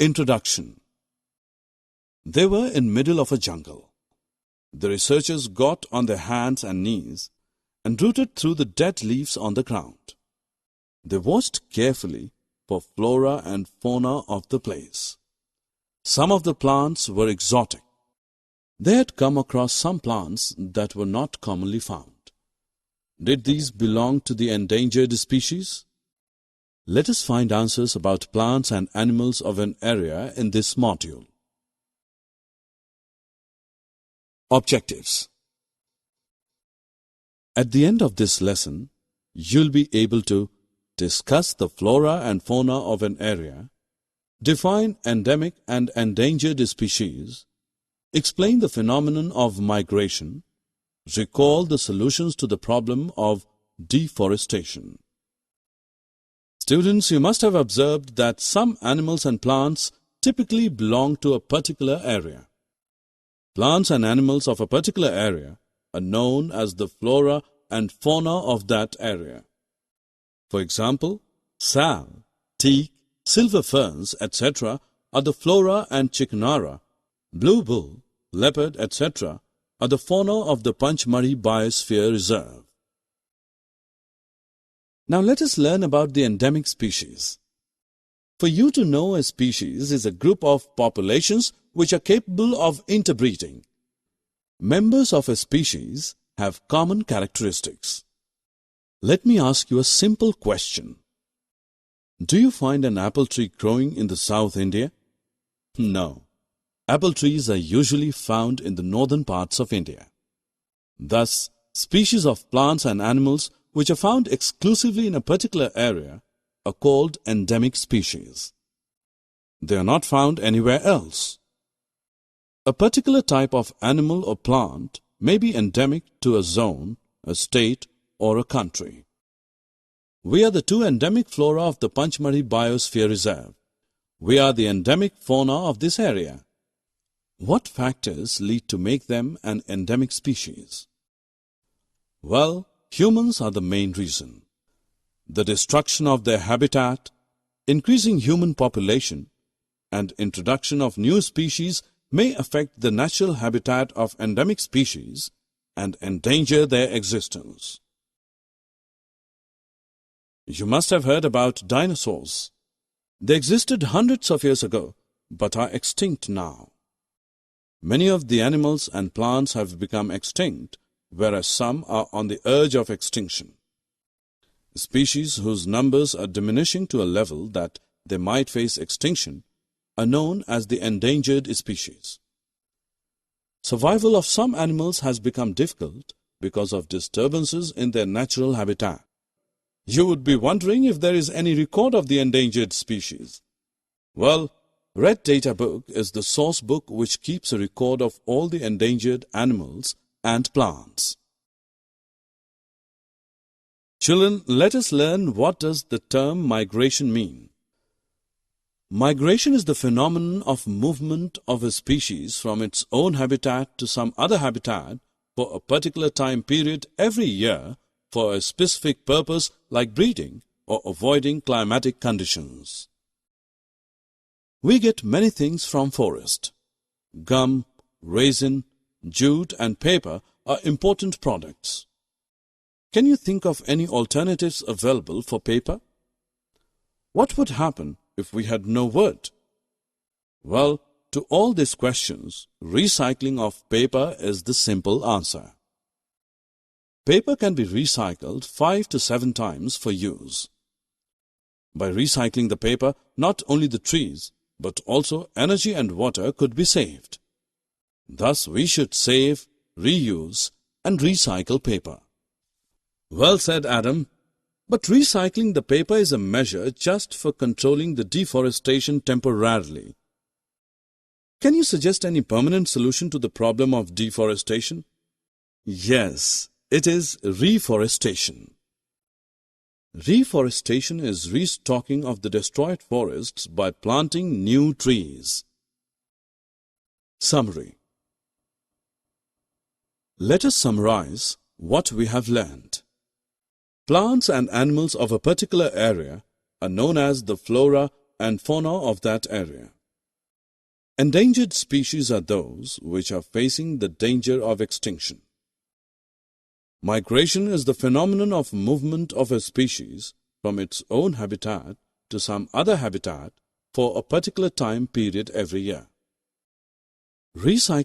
Introduction. They were in middle of a jungle. The researchers got on their hands and knees and rooted through the dead leaves on the ground. They watched carefully for flora and fauna of the place. Some of the plants were exotic. They had come across some plants that were not commonly found. Did these belong to the endangered species? Let us find answers about plants and animals of an area in this module. Objectives. At the end of this lesson, you'll be able to discuss the flora and fauna of an area, define endemic and endangered species, explain the phenomenon of migration, recall the solutions to the problem of deforestation. Students, you must have observed that some animals and plants typically belong to a particular area. Plants and animals of a particular area are known as the flora and fauna of that area. For example, sal, teak, silver ferns, etc. are the flora and chickenara. Blue bull, leopard, etc. are the fauna of the Sanctuaries Biosphere Reserve. Now let us learn about the endemic species. For you to know a species is a group of populations which are capable of interbreeding. Members of a species have common characteristics. Let me ask you a simple question. Do you find an apple tree growing in the South India? No. Apple trees are usually found in the northern parts of India. Thus, species of plants and animals which are found exclusively in a particular area are called endemic species. They are not found anywhere else. A particular type of animal or plant may be endemic to a zone, a state, or a country. We are the two endemic flora of the Sanctuaries Biosphere Reserve. We are the endemic fauna of this area. What factors lead to make them an endemic species? Well, humans are the main reason. The destruction of their habitat, increasing human population, and introduction of new species may affect the natural habitat of endemic species and endanger their existence. You must have heard about dinosaurs. They existed hundreds of years ago, but are extinct now. Many of the animals and plants have become extinct, whereas some are on the edge of extinction. Species whose numbers are diminishing to a level that they might face extinction are known as the endangered species. Survival of some animals has become difficult because of disturbances in their natural habitat. You would be wondering if there is any record of the endangered species. Well, Red Data Book is the source book which keeps a record of all the endangered animals and plants. Children, let us learn what does the term migration mean. Migration is the phenomenon of movement of a species from its own habitat to some other habitat for a particular time period every year for a specific purpose like breeding or avoiding climatic conditions. We get many things from forest. Gum, resin, jute and paper are important products. Can you think of any alternatives available for paper? What would happen if we had no wood? Well, to all these questions, recycling of paper is the simple answer. Paper can be recycled 5 to 7 times for use. By recycling the paper, not only the trees, but also energy and water could be saved. Thus, we should save, reuse, and recycle paper. Well said, Adam. But recycling the paper is a measure just for controlling the deforestation temporarily. Can you suggest any permanent solution to the problem of deforestation? Yes, it is reforestation. Reforestation is restocking of the destroyed forests by planting new trees. Summary. Let us summarize what we have learned. Plants and animals of a particular area are known as the flora and fauna of that area. Endangered species are those which are facing the danger of extinction. Migration is the phenomenon of movement of a species from its own habitat to some other habitat for a particular time period every year. Recycling